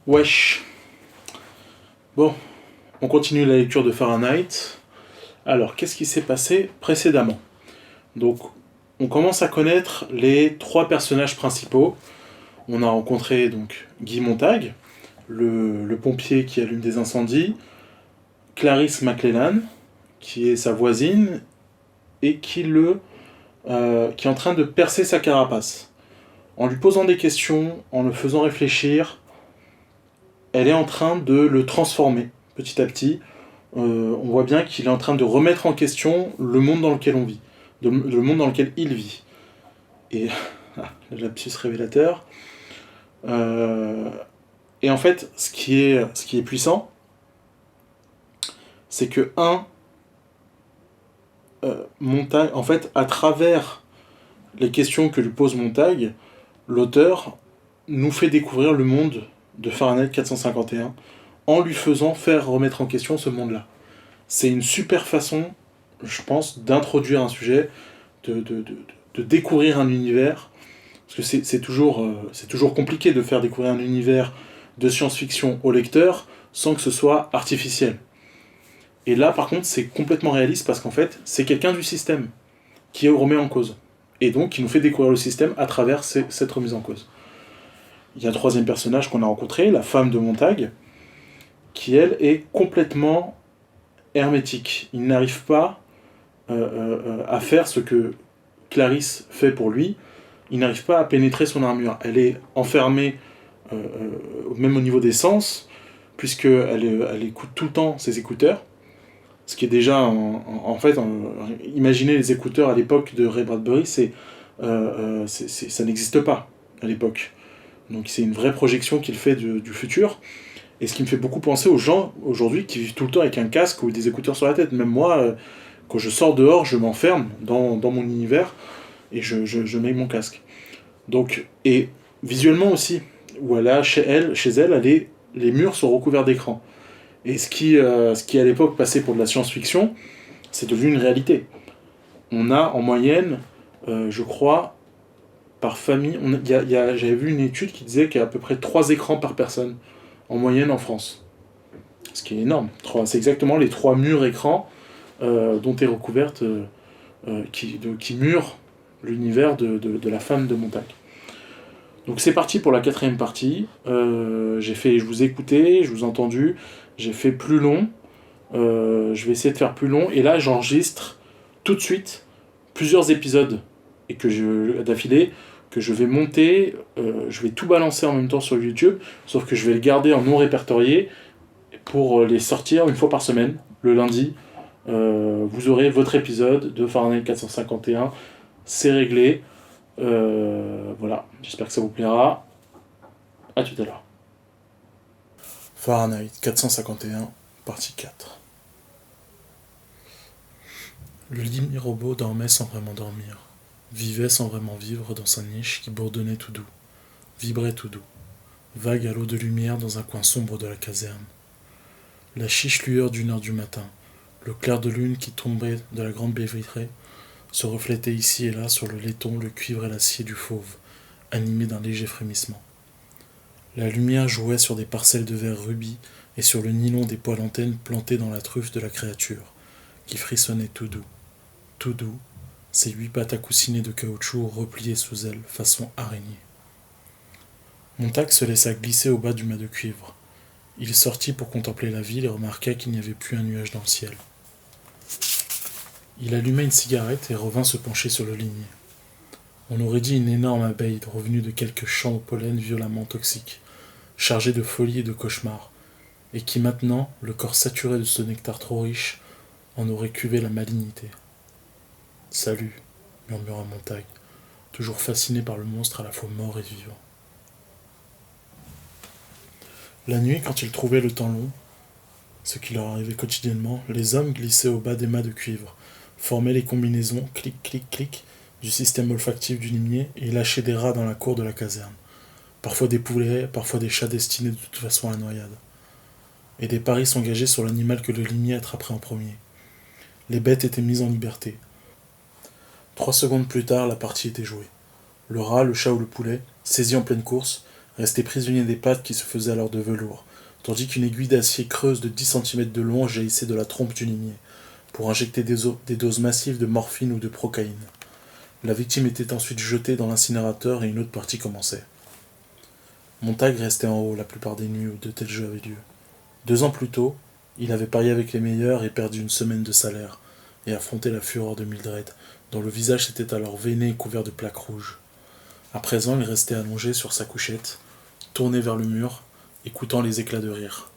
Wesh. Bon, on continue la lecture de Fahrenheit. Alors, qu'est-ce qui s'est passé précédemment? Donc, on commence à connaître les trois personnages principaux. On a rencontré donc Guy Montag, le pompier qui allume des incendies, Clarisse McLellan, qui est sa voisine, et qui est en train de percer sa carapace. En lui posant des questions, en le faisant réfléchir, elle est en train de le transformer petit à petit. On voit bien qu'il est en train de remettre en question le monde dans lequel on vit, le monde dans lequel il vit. Et le lapsus révélateur. Et en fait, ce qui est puissant, c'est que Montag, en fait, à travers les questions que lui pose Montag, l'auteur nous fait découvrir le monde de Fahrenheit 451 en lui faisant faire remettre en question ce monde-là. C'est une super façon, je pense, d'introduire un sujet, de découvrir un univers, parce que c'est toujours compliqué de faire découvrir un univers de science-fiction au lecteur sans que ce soit artificiel. Et là, par contre, c'est complètement réaliste parce qu'en fait, c'est quelqu'un du système qui remet en cause. Et donc, qui nous fait découvrir le système à travers cette remise en cause. Il y a un troisième personnage qu'on a rencontré, la femme de Montag, qui, elle, est complètement hermétique. Il n'arrive pas à faire ce que Clarisse fait pour lui. Il n'arrive pas à pénétrer son armure. Elle est enfermée, même au niveau des sens, puisqu'elle écoute tout le temps ses écouteurs. Ce qui est déjà, en fait, imaginez les écouteurs à l'époque de Ray Bradbury, ça n'existe pas à l'époque. Donc c'est une vraie projection qu'il fait du futur. Et ce qui me fait beaucoup penser aux gens aujourd'hui qui vivent tout le temps avec un casque ou des écouteurs sur la tête. Même moi, quand je sors dehors, je m'enferme dans mon univers et je mets mon casque. Donc, et visuellement aussi, où chez elle, les murs sont recouverts d'écran. Et ce qui à l'époque passait pour de la science-fiction, c'est devenu une réalité. On a en moyenne, je crois, par famille, j'avais vu une étude qui disait qu'il y a à peu près 3 écrans par personne, en moyenne en France. Ce qui est énorme. C'est exactement les 3 murs écrans dont est recouverte, qui murent l'univers de la femme de Montag. Donc c'est parti pour la 4e partie. Je vous ai écouté, je vous ai entendu. J'ai fait plus long. Je vais essayer de faire plus long. Et là, j'enregistre tout de suite plusieurs épisodes d'affilée que je vais monter. Je vais tout balancer en même temps sur YouTube. Sauf que je vais le garder en non répertorié pour les sortir une fois par semaine, le lundi. Vous aurez votre épisode de Fahrenheit 451. C'est réglé. Voilà, j'espère que ça vous plaira. À tout à l'heure. Fahrenheit 451, partie 4. Le lit robot dormait sans vraiment dormir, vivait sans vraiment vivre dans sa niche qui bourdonnait tout doux, vibrait tout doux, vague halo de lumière dans un coin sombre de la caserne. La chiche lueur d'1h du matin, le clair de lune qui tombait de la grande baie vitrée, se reflétait ici et là sur le laiton, le cuivre et l'acier du fauve, animé d'un léger frémissement. La lumière jouait sur des parcelles de verre rubis et sur le nylon des poils antennes plantés dans la truffe de la créature, qui frissonnait tout doux, ses 8 pattes accoussinées de caoutchouc repliées sous elle, façon araignée. Montag se laissa glisser au bas du mât de cuivre. Il sortit pour contempler la ville et remarqua qu'il n'y avait plus un nuage dans le ciel. Il alluma une cigarette et revint se pencher sur le ligné. On aurait dit une énorme abeille revenue de quelques champs au pollen violemment toxique, chargée de folie et de cauchemars, et qui maintenant, le corps saturé de ce nectar trop riche, en aurait cuvé la malignité. « Salut » murmura Montag, toujours fasciné par le monstre à la fois mort et vivant. La nuit, quand ils trouvaient le temps long, ce qui leur arrivait quotidiennement, les hommes glissaient au bas des mâts de cuivre, formaient les combinaisons clic clic clic du système olfactif du limier et lâchaient des rats dans la cour de la caserne. Parfois des poulets, parfois des chats destinés de toute façon à la noyade. Et des paris s'engageaient sur l'animal que le limier attraperait en premier. Les bêtes étaient mises en liberté. 3 secondes plus tard, la partie était jouée. Le rat, le chat ou le poulet, saisi en pleine course, resté prisonnier des pattes qui se faisaient alors de velours, tandis qu'une aiguille d'acier creuse de 10 centimètres de long jaillissait de la trompe du limier, pour injecter des doses massives de morphine ou de procaïne. La victime était ensuite jetée dans l'incinérateur et une autre partie commençait. Montag restait en haut la plupart des nuits où de tels jeux avaient lieu. 2 ans plus tôt, il avait parié avec les meilleurs et perdu une semaine de salaire, et affronté la fureur de Mildred, dont le visage s'était alors veiné et couvert de plaques rouges. À présent, il restait allongé sur sa couchette, tourné vers le mur, écoutant les éclats de rire.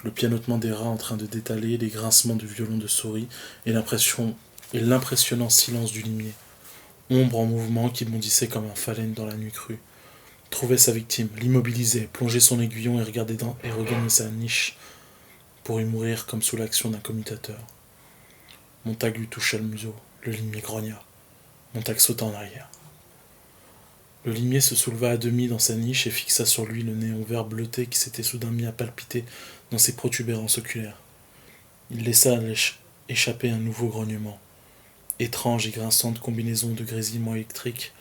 Le pianotement des rats en train de détaler, les grincements du violon de souris et l'impressionnant silence du limier. Ombre en mouvement qui bondissait comme un phalène dans la nuit crue. Trouvait sa victime, l'immobilisait, plongeait son aiguillon et regagnait sa niche pour y mourir comme sous l'action d'un commutateur. Montag lui toucha le museau, le limier grogna. Montag sauta en arrière. Le limier se souleva à demi dans sa niche et fixa sur lui le néon vert bleuté qui s'était soudain mis à palpiter dans ses protubérances oculaires. Il laissa échapper un nouveau grognement. Étrange et grinçante combinaison de grésillements électriques,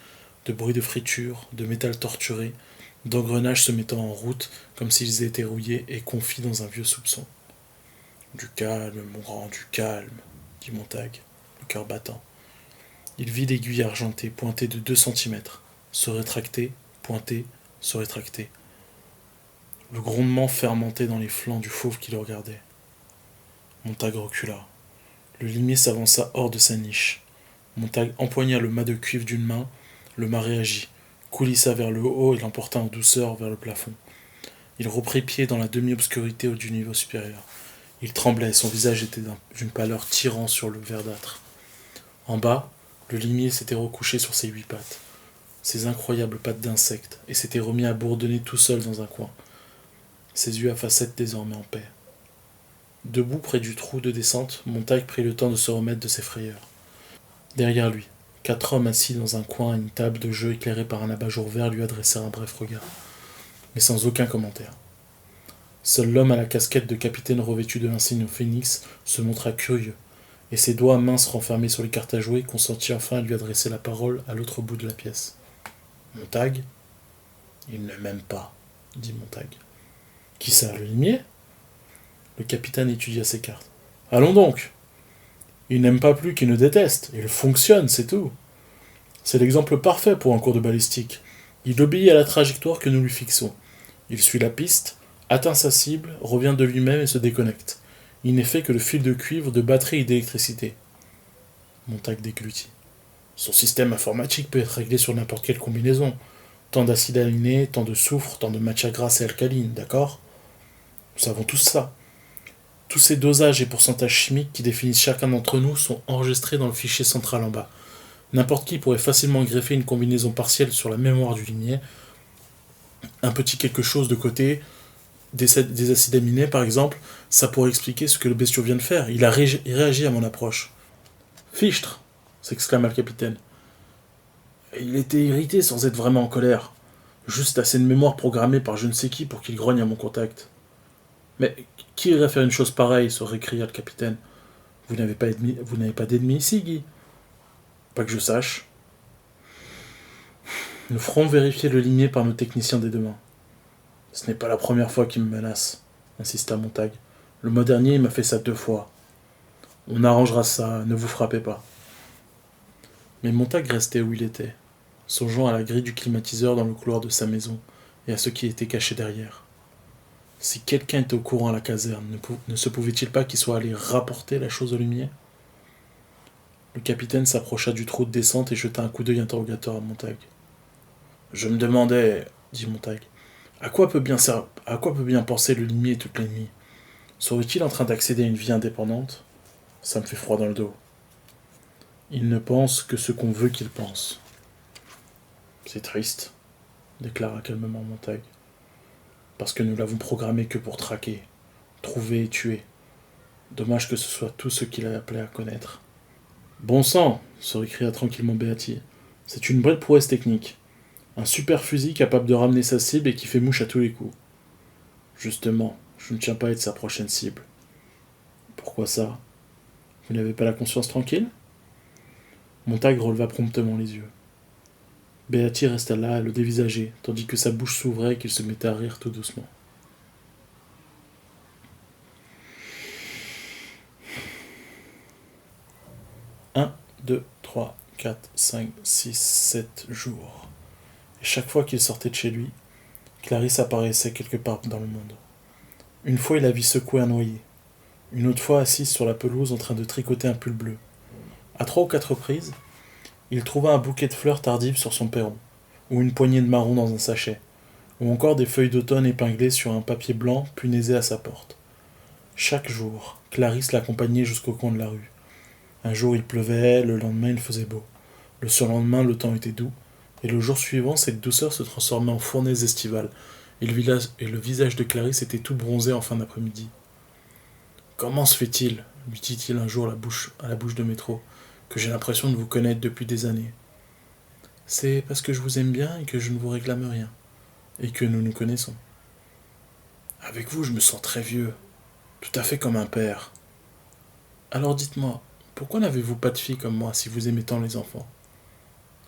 de bruits de friture, de métal torturé, d'engrenages se mettant en route comme s'ils étaient rouillés et confits dans un vieux soupçon. Du calme, mon grand, du calme, dit Montag, le cœur battant. Il vit l'aiguille argentée pointée de 2 centimètres, se rétracter, pointer, se rétracter. Le grondement fermentait dans les flancs du fauve qui le regardait. Montag recula. Le limier s'avança hors de sa niche. Montag empoigna le mât de cuivre d'une main, le mât réagit, coulissa vers le haut et l'emporta en douceur vers le plafond. Il reprit pied dans la demi-obscurité du niveau supérieur. Il tremblait, son visage était d'une pâleur tirant sur le verdâtre. En bas, le limier s'était recouché sur ses 8 pattes, ses incroyables pattes d'insecte, et s'était remis à bourdonner tout seul dans un coin, ses yeux à facettes désormais en paix. Debout près du trou de descente, Montag prit le temps de se remettre de ses frayeurs. Derrière lui, 4 hommes assis dans un coin à une table de jeu éclairée par un abat-jour vert lui adressèrent un bref regard, mais sans aucun commentaire. Seul l'homme à la casquette de capitaine revêtu de l'insigne phénix se montra curieux, et ses doigts minces renfermés sur les cartes à jouer consentit enfin à lui adresser la parole à l'autre bout de la pièce. Montag ? Il ne m'aime pas, dit Montag. Qui ça, le limier ? Le capitaine étudia ses cartes. Allons donc. Il n'aime pas plus qu'il ne déteste. Il fonctionne, c'est tout. C'est l'exemple parfait pour un cours de balistique. Il obéit à la trajectoire que nous lui fixons. Il suit la piste, atteint sa cible, revient de lui-même et se déconnecte. Il n'est fait que de fil de cuivre, de batterie et d'électricité. Montag déglutit. Son système informatique peut être réglé sur n'importe quelle combinaison. Tant d'acide aminé, tant de soufre, tant de matière grasse et alcaline, d'accord ? Nous savons tous ça. Tous ces dosages et pourcentages chimiques qui définissent chacun d'entre nous sont enregistrés dans le fichier central en bas. N'importe qui pourrait facilement greffer une combinaison partielle sur la mémoire du limier, un petit quelque chose de côté, des acides aminés par exemple, ça pourrait expliquer ce que le bestiau vient de faire. Il réagi à mon approche. Fichtre, s'exclama le capitaine. Il était irrité sans être vraiment en colère. Juste assez de mémoire programmée par je ne sais qui pour qu'il grogne à mon contact. Mais qui irait faire une chose pareille se récria le capitaine. Vous n'avez pas d'ennemi ici, Guy. Pas que je sache. Nous ferons vérifier le limier par nos techniciens des 2 mains. Ce n'est pas la première fois qu'il me menace, insista Montag. Le mois dernier, il m'a fait ça 2 fois. On arrangera ça, ne vous frappez pas. Mais Montag restait où il était, songeant à la grille du climatiseur dans le couloir de sa maison et à ce qui était caché derrière. Si quelqu'un était au courant à la caserne, ne se pouvait-il pas qu'il soit allé rapporter la chose au limier ? Le capitaine s'approcha du trou de descente et jeta un coup d'œil interrogateur à Montag. Je me demandais, dit Montag, à quoi peut bien penser le limier toute la nuit ? Serait-il en train d'accéder à une vie indépendante ? Ça me fait froid dans le dos. Il ne pense que ce qu'on veut qu'il pense. C'est triste, déclara calmement Montag. Parce que nous l'avons programmé que pour traquer, trouver et tuer. Dommage que ce soit tout ce qu'il a appelé à connaître. Bon sang, se récria tranquillement Beatty. C'est une vraie prouesse technique. Un super fusil capable de ramener sa cible et qui fait mouche à tous les coups. Justement, je ne tiens pas à être sa prochaine cible. Pourquoi ça ? Vous n'avez pas la conscience tranquille ? Montag releva promptement les yeux. Beatty resta là, le dévisagé, tandis que sa bouche s'ouvrait et qu'il se mettait à rire tout doucement. 1, 2, 3, 4, 5, 6, 7 jours. Et chaque fois qu'il sortait de chez lui, Clarisse apparaissait quelque part dans le monde. Une fois, il la vit secouer un noyer. Une autre fois, assise sur la pelouse en train de tricoter un pull bleu. À 3 ou 4 reprises, il trouva un bouquet de fleurs tardives sur son perron, ou une poignée de marrons dans un sachet, ou encore des feuilles d'automne épinglées sur un papier blanc punaisé à sa porte. Chaque jour, Clarisse l'accompagnait jusqu'au coin de la rue. Un jour il pleuvait, le lendemain il faisait beau. Le surlendemain le temps était doux, et le jour suivant cette douceur se transformait en fournaise estivale, et le visage de Clarisse était tout bronzé en fin d'après-midi. « Comment se fait-il, lui dit-il un jour à la bouche de métro, que j'ai l'impression de vous connaître depuis des années ? C'est parce que je vous aime bien et que je ne vous réclame rien, et que nous nous connaissons. Avec vous je me sens très vieux, tout à fait comme un père. Alors dites-moi, pourquoi n'avez-vous pas de fille comme moi si vous aimez tant les enfants ?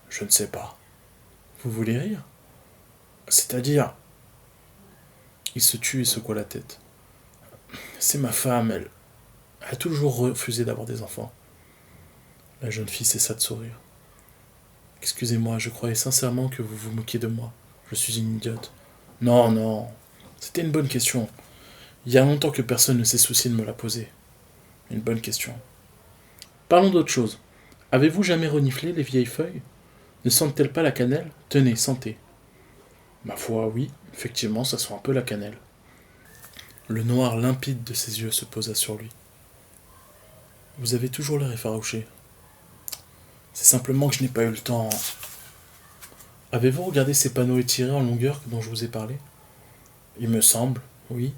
Je ne sais pas. Vous voulez rire ? C'est-à-dire... Il se tut et secoua la tête. C'est ma femme, elle a toujours refusé d'avoir des enfants. La jeune fille cessa de sourire. Excusez-moi, je croyais sincèrement que vous vous moquiez de moi. Je suis une idiote. Non, non, c'était une bonne question. Il y a longtemps que personne ne s'est soucié de me la poser. Une bonne question. Parlons d'autre chose. Avez-vous jamais reniflé les vieilles feuilles ? Ne sentent-elles pas la cannelle ? Tenez, sentez. Ma foi, oui, effectivement, ça sent un peu la cannelle. Le noir limpide de ses yeux se posa sur lui. Vous avez toujours l'air effarouché. C'est simplement que je n'ai pas eu le temps. Avez-vous regardé ces panneaux étirés en longueur dont je vous ai parlé ? Il me semble, oui.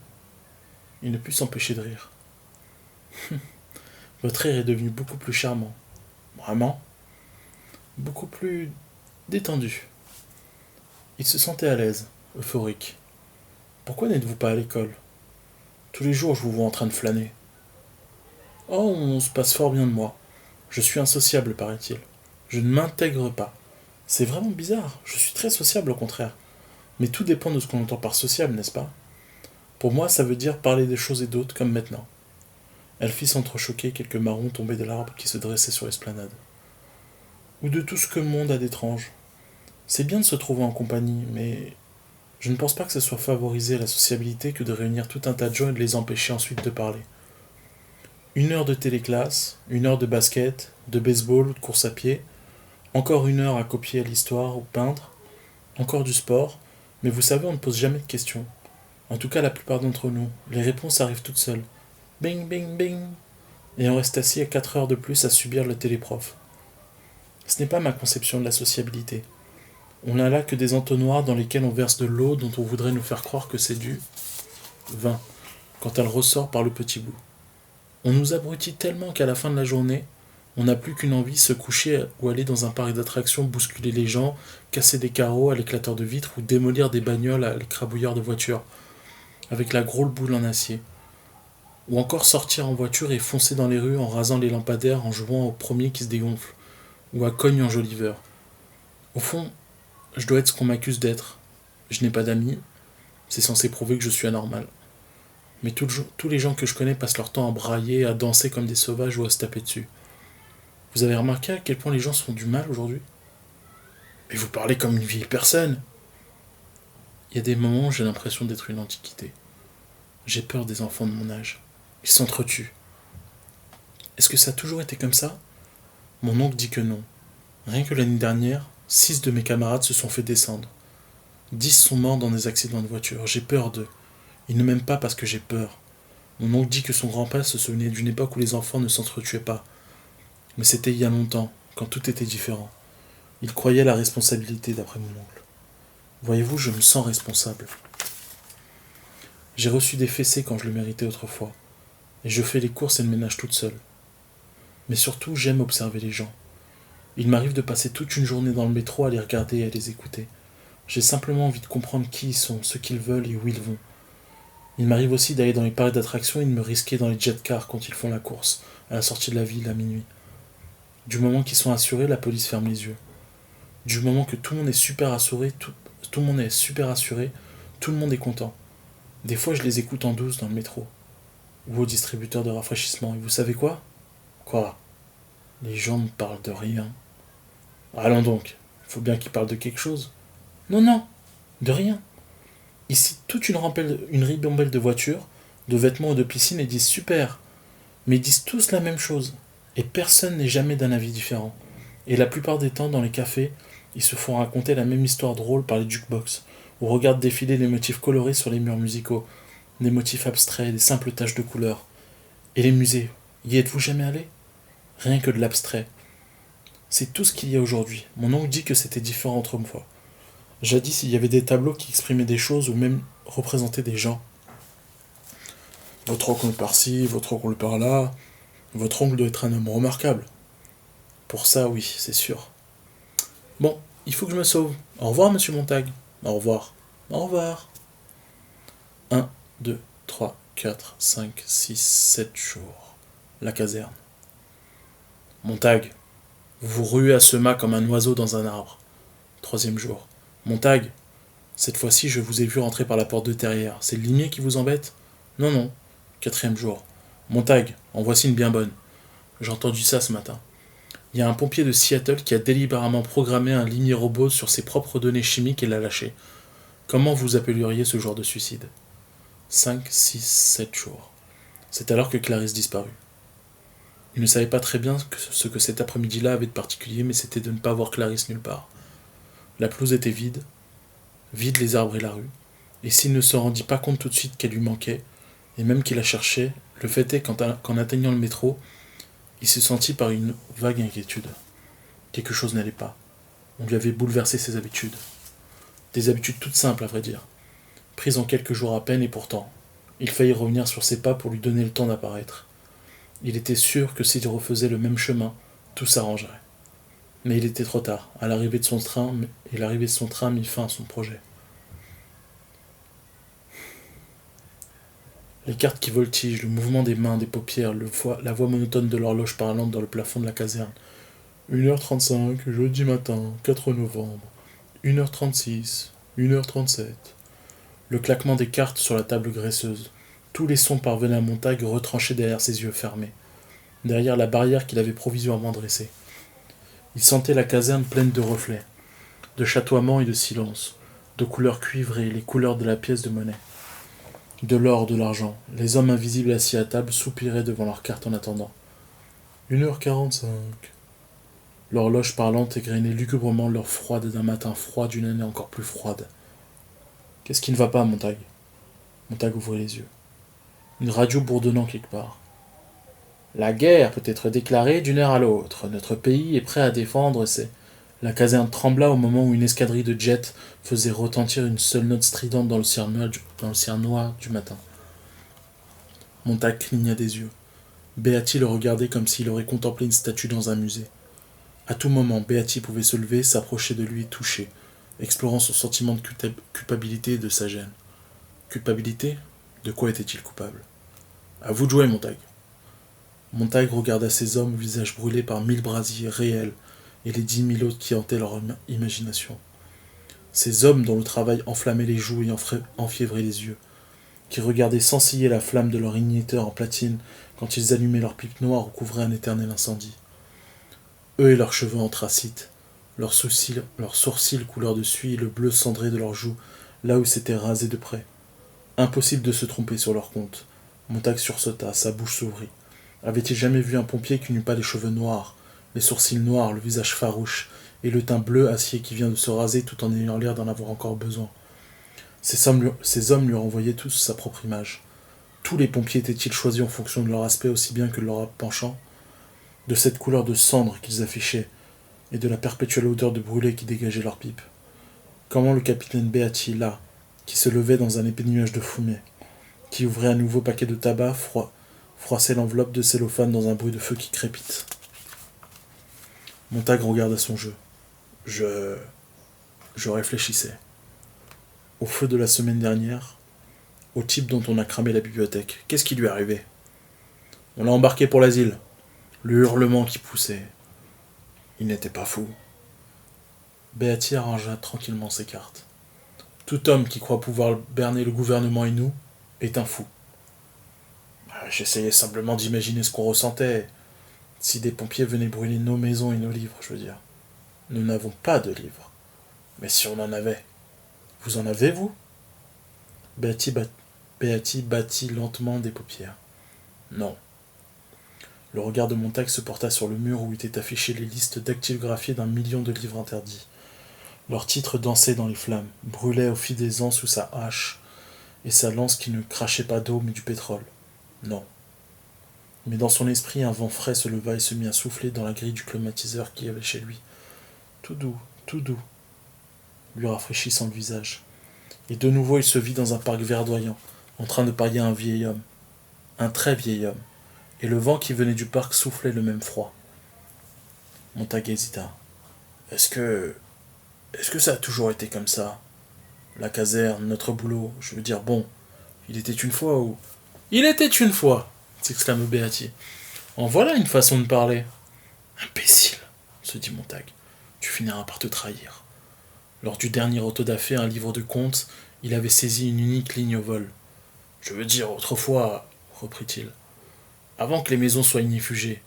Il ne put s'empêcher de rire. Votre rire est devenu beaucoup plus charmant. Vraiment ? Beaucoup plus détendu. Il se sentait à l'aise, euphorique. Pourquoi n'êtes-vous pas à l'école ? Tous les jours, je vous vois en train de flâner. Oh, on se passe fort bien de moi. Je suis insociable, paraît-il. Je ne m'intègre pas. C'est vraiment bizarre. Je suis très sociable, au contraire. Mais tout dépend de ce qu'on entend par sociable, n'est-ce pas ? Pour moi, ça veut dire parler des choses et d'autres, comme maintenant. Elle fit s'entrechoquer quelques marrons tombés de l'arbre qui se dressait sur l'esplanade. Ou de tout ce que le monde a d'étrange. C'est bien de se trouver en compagnie, mais je ne pense pas que ce soit favoriser la sociabilité que de réunir tout un tas de gens et de les empêcher ensuite de parler. 1 heure de téléclasse, 1 heure de basket, de baseball, de course à pied, encore 1 heure à copier à l'histoire ou peindre, encore du sport, mais vous savez, on ne pose jamais de questions. En tout cas, la plupart d'entre nous, les réponses arrivent toutes seules. Bing, bing, bing. Et on reste assis à 4 heures de plus à subir le téléprof. Ce n'est pas ma conception de la sociabilité. On n'a là que des entonnoirs dans lesquels on verse de l'eau dont on voudrait nous faire croire que c'est du vin, quand elle ressort par le petit bout. On nous abrutit tellement qu'à la fin de la journée, on n'a plus qu'une envie, se coucher ou aller dans un parc d'attractions, bousculer les gens, casser des carreaux à l'éclateur de vitres ou démolir des bagnoles à l'écrabouilleur de voitures, avec la grosse boule en acier. Ou encore sortir en voiture et foncer dans les rues en rasant les lampadaires en jouant au premier qui se dégonfle, ou à cogne-enjoliveur. Au fond, je dois être ce qu'on m'accuse d'être. Je n'ai pas d'amis, c'est censé prouver que je suis anormal. Mais tous les gens que je connais passent leur temps à brailler, à danser comme des sauvages ou à se taper dessus. Vous avez remarqué à quel point les gens se font du mal aujourd'hui ? Mais vous parlez comme une vieille personne. Il y a des moments où j'ai l'impression d'être une antiquité. J'ai peur des enfants de mon âge. Ils s'entretuent. Est-ce que ça a toujours été comme ça ? Mon oncle dit que non. Rien que l'année dernière, 6 de mes camarades se sont fait descendre. 10 sont morts dans des accidents de voiture. J'ai peur d'eux. Ils ne m'aiment pas parce que j'ai peur. Mon oncle dit que son grand-père se souvenait d'une époque où les enfants ne s'entretuaient pas. Mais c'était il y a longtemps, quand tout était différent. Il croyait à la responsabilité, d'après mon oncle. Voyez-vous, je me sens responsable. J'ai reçu des fessées quand je le méritais autrefois. Et je fais les courses et le ménage toute seule. Mais surtout, j'aime observer les gens. Il m'arrive de passer toute une journée dans le métro à les regarder et à les écouter. J'ai simplement envie de comprendre qui ils sont, ce qu'ils veulent et où ils vont. Il m'arrive aussi d'aller dans les parcs d'attractions et de me risquer dans les jet cars quand ils font la course, à la sortie de la ville à minuit. Du moment qu'ils sont assurés, la police ferme les yeux. Du moment que tout le monde est super assuré, tout le monde est super assuré, tout le monde est content. Des fois, je les écoute en douce dans le métro ou au distributeur de rafraîchissement. Et vous savez quoi? Quoi? Les gens ne parlent de rien. Allons donc, il faut bien qu'ils parlent de quelque chose. Non, non, de rien. Ici, toute une ribambelle de voitures, de vêtements ou de piscines et disent super. Mais ils disent tous la même chose. Et personne n'est jamais d'un avis différent. Et la plupart des temps, dans les cafés, ils se font raconter la même histoire drôle par les jukebox, ou regardent défiler des motifs colorés sur les murs musicaux, des motifs abstraits, des simples taches de couleurs. Et les musées, y êtes-vous jamais allé? Rien que de l'abstrait. C'est tout ce qu'il y a aujourd'hui. Mon oncle dit que c'était différent autrefois. Jadis, il y avait des tableaux qui exprimaient des choses ou même représentaient des gens. Votre oncle par-ci, votre oncle par-là. Votre oncle doit être un homme remarquable. Pour ça, oui, c'est sûr. Bon, il faut que je me sauve. Au revoir, monsieur Montag. Au revoir. Au revoir. 1, 2, 3, 4, 5, 6, 7 jours. La caserne. Montag, vous vous ruez à ce mât comme un oiseau dans un arbre. Troisième jour. Montag, cette fois-ci je vous ai vu rentrer par la porte de derrière. C'est le limier qui vous embête? Non, non. Quatrième jour. Montag, en voici une bien bonne. J'ai entendu ça ce matin. Il y a un pompier de Seattle qui a délibérément programmé un limier robot sur ses propres données chimiques et l'a lâché. Comment vous appelleriez ce genre de suicide? 5, 6, 7 jours. C'est alors que Clarisse disparut. Il ne savait pas très bien ce que cet après-midi-là avait de particulier, mais c'était de ne pas voir Clarisse nulle part. La pelouse était vide, vide les arbres et la rue, et s'il ne se rendit pas compte tout de suite qu'elle lui manquait, et même qu'il la cherchait, le fait est qu'en atteignant le métro, il se sentit par une vague inquiétude. Quelque chose n'allait pas. On lui avait bouleversé ses habitudes. Des habitudes toutes simples, à vrai dire, prises en quelques jours à peine, et pourtant, il faillit revenir sur ses pas pour lui donner le temps d'apparaître. Il était sûr que s'il refaisait le même chemin, tout s'arrangerait. Mais il était trop tard. L'arrivée de son train mit fin à son projet. Les cartes qui voltigent, le mouvement des mains, des paupières, la voix monotone de l'horloge parlante dans le plafond de la caserne. 1h35, jeudi matin, 4 novembre. 1h36, 1h37. Le claquement des cartes sur la table graisseuse. Tous les sons parvenaient à Montag retranchés derrière ses yeux fermés, derrière la barrière qu'il avait provisoirement dressée. Il sentait la caserne pleine de reflets, de chatoiements et de silence, de couleurs cuivrées, les couleurs de la pièce de monnaie. De l'or, de l'argent. Les hommes invisibles assis à table soupiraient devant leurs cartes en attendant. 1h45. L'horloge parlante égrenait lugubrement l'heure froide d'un matin froid d'une année encore plus froide. Qu'est-ce qui ne va pas, Montag? Montag ouvrit les yeux. Une radio bourdonnant quelque part. La guerre peut être déclarée d'une heure à l'autre. Notre pays est prêt à défendre ses... La caserne trembla au moment où une escadrille de jets faisait retentir une seule note stridente dans le ciel noir du matin. Montag cligna des yeux. Beatty le regardait comme s'il aurait contemplé une statue dans un musée. À tout moment, Beatty pouvait se lever, s'approcher de lui et toucher, explorant son sentiment de culpabilité et de sa gêne. Culpabilité? De quoi était-il coupable? À vous de jouer, Montag. Montag regarda ces hommes au visage brûlé par 1000 brasiers réels et les 10 000 autres qui hantaient leur imagination. Ces hommes dont le travail enflammait les joues et enfiévrait les yeux, qui regardaient sans ciller la flamme de leur igniteur en platine quand ils allumaient leurs pipes noires ou couvraient un éternel incendie. Eux et leurs cheveux anthracite, leurs sourcils couleur de suie et le bleu cendré de leurs joues, là où s'étaient rasés de près. Impossible de se tromper sur leur compte. Montag sursauta, sa bouche s'ouvrit. Avait-il jamais vu un pompier qui n'eut pas les cheveux noirs, les sourcils noirs, le visage farouche, et le teint bleu acier qui vient de se raser tout en ayant l'air d'en avoir encore besoin? Ces hommes lui renvoyaient tous sa propre image. Tous les pompiers étaient-ils choisis en fonction de leur aspect aussi bien que de leur penchant, de cette couleur de cendre qu'ils affichaient, et de la perpétuelle odeur de brûlé qui dégageait leurs pipes? Comment le capitaine Beatty, là, qui se levait dans un épais nuage de fumée, qui ouvrait un nouveau paquet de tabac, froissait l'enveloppe de cellophane dans un bruit de feu qui crépite. Montag regarda son jeu. Je réfléchissais. Au feu de la semaine dernière, au type dont on a cramé la bibliothèque. Qu'est-ce qui lui est arrivé? On l'a embarqué pour l'asile. Le hurlement qui poussait. Il n'était pas fou. Beatty arrangea tranquillement ses cartes. Tout homme qui croit pouvoir berner le gouvernement et nous est un fou. J'essayais simplement d'imaginer ce qu'on ressentait si des pompiers venaient brûler nos maisons et nos livres, je veux dire. Nous n'avons pas de livres. Mais si on en avait. Vous en avez, vous? Beatty battit lentement des paupières. Non. Le regard de Montag se porta sur le mur où étaient affichées les listes dactylographiées d'1 million de livres interdits. Leurs titres dansaient dans les flammes, brûlaient au fil des ans sous sa hache et sa lance qui ne crachait pas d'eau mais du pétrole. Non. Mais dans son esprit, un vent frais se leva et se mit à souffler dans la grille du climatiseur qu'il y avait chez lui. Tout doux, lui rafraîchissant le visage. Et de nouveau, il se vit dans un parc verdoyant, en train de parier un vieil homme. Un très vieil homme. Et le vent qui venait du parc soufflait le même froid. Montag hésita. Est-ce que ça a toujours été comme ça? La caserne, notre boulot, je veux dire, bon, il était une fois ou... Il était une fois s'exclame Beatty. En voilà une façon de parler. Imbécile, se dit Montag. Tu finiras par te trahir. Lors du dernier auto da fé, un livre de contes, il avait saisi une unique ligne au vol. Je veux dire, autrefois, reprit-il, avant que les maisons soient inifugées.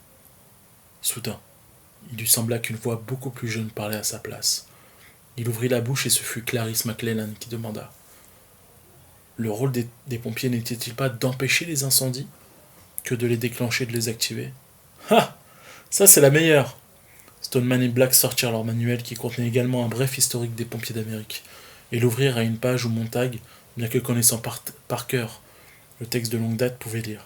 Soudain, il lui sembla qu'une voix beaucoup plus jeune parlait à sa place. Il ouvrit la bouche et ce fut Clarisse McLellan qui demanda. Le rôle des pompiers n'était-il pas d'empêcher les incendies que de les déclencher et de les activer? Ah, ça c'est la meilleure. Stoneman et Black sortirent leur manuel qui contenait également un bref historique des pompiers d'Amérique et l'ouvrirent à une page où Montag, bien que connaissant par cœur le texte de longue date, pouvait lire.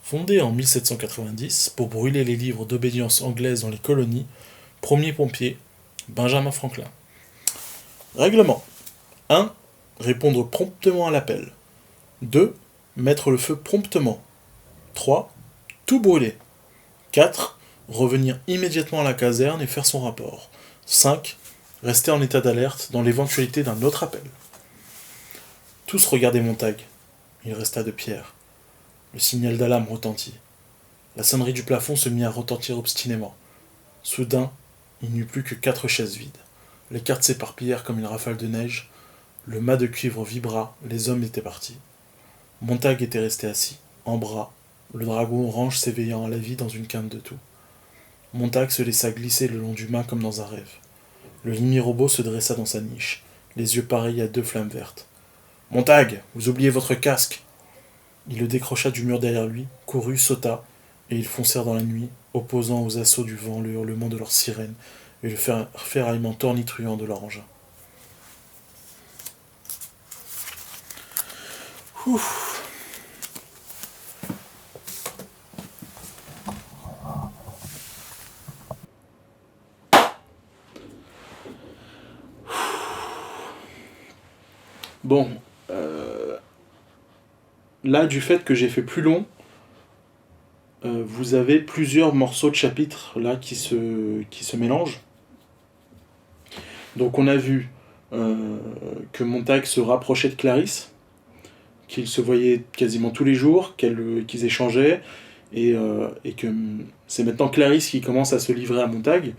Fondé en 1790 pour brûler les livres d'obédience anglaise dans les colonies, premier pompier, Benjamin Franklin. Règlement 1. Répondre promptement à l'appel. 2. Mettre le feu promptement. 3. Tout brûler. 4. Revenir immédiatement à la caserne et faire son rapport. 5. Rester en état d'alerte dans l'éventualité d'un autre appel. Tous regardaient Montag. Il resta de pierre. Le signal d'alarme retentit. La sonnerie du plafond se mit à retentir obstinément. Soudain, il n'y eut plus que 4 chaises vides. Les cartes s'éparpillèrent comme une rafale de neige. Le mât de cuivre vibra, les hommes étaient partis. Montag était resté assis, en bras, le dragon orange s'éveillant à la vie dans une quinte de tout. Montag se laissa glisser le long du mât comme dans un rêve. Le limi-robot se dressa dans sa niche, les yeux pareils à 2 flammes vertes. « Montag, vous oubliez votre casque !» Il le décrocha du mur derrière lui, courut, sauta, et ils foncèrent dans la nuit, opposant aux assauts du vent le hurlement de leurs sirènes et le ferraillement tornitruant de leur engin. Ouf. Bon, là, du fait que j'ai fait plus long, vous avez plusieurs morceaux de chapitres là qui se mélangent. Donc on a vu que Montag se rapprochait de Clarisse, qu'ils se voyaient quasiment tous les jours, qu'ils échangeaient, et que c'est maintenant Clarisse qui commence à se livrer à Montag,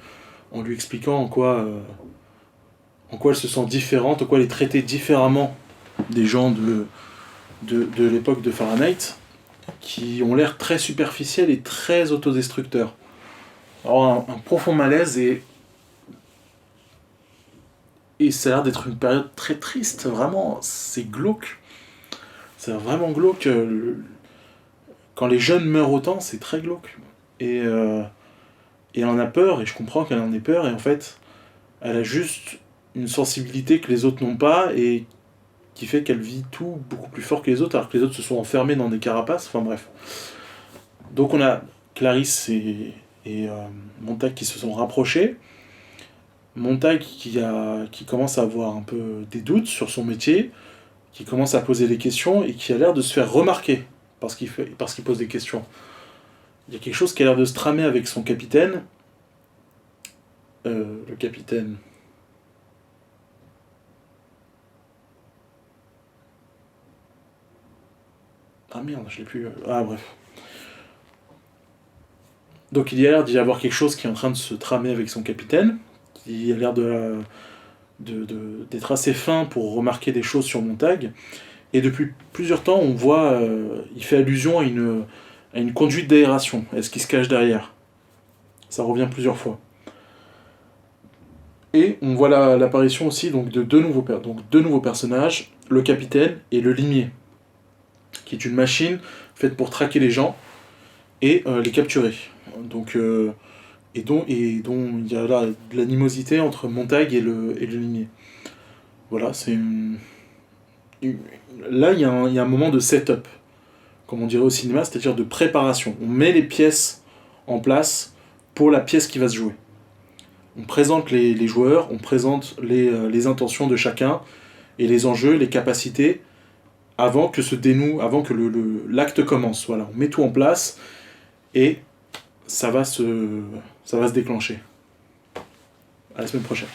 en lui expliquant en quoi elle se sent différente, en quoi elle est traitée différemment des gens de l'époque de Fahrenheit, qui ont l'air très superficiels et très autodestructeurs. Alors un profond malaise et ça a l'air d'être une période très triste, vraiment, c'est glauque. C'est vraiment glauque. Quand les jeunes meurent autant, c'est très glauque. Et elle en a peur, et je comprends qu'elle en ait peur, et en fait, elle a juste une sensibilité que les autres n'ont pas, et qui fait qu'elle vit tout beaucoup plus fort que les autres, alors que les autres se sont enfermés dans des carapaces, enfin bref. Donc on a Clarisse et Montag qui se sont rapprochés. Montag qui commence à avoir un peu des doutes sur son métier, qui commence à poser des questions et qui a l'air de se faire remarquer parce qu'il pose des questions. Il y a quelque chose qui a l'air de se tramer avec son capitaine. Le capitaine... Ah merde, je l'ai plus... Ah bref. Donc il y a l'air d'y avoir quelque chose qui est en train de se tramer avec son capitaine, qui a l'air d'être assez fin pour remarquer des choses sur Montag. Et depuis plusieurs temps, on voit, il fait allusion à une conduite d'aération. Est-ce qu'il se cache derrière? Ça revient plusieurs fois. Et on voit l'apparition aussi donc, de deux nouveaux personnages, le capitaine et le limier, qui est une machine faite pour traquer les gens et les capturer. Donc, et dont il y a là de l'animosité entre Montag et le limier. Voilà, là, il y a un moment de setup, comme on dirait au cinéma, c'est-à-dire de préparation. On met les pièces en place pour la pièce qui va se jouer. On présente les joueurs, on présente les intentions de chacun, et les enjeux, les capacités, avant que l'acte commence. Voilà, on met tout en place, et ça va se déclencher. À la semaine prochaine.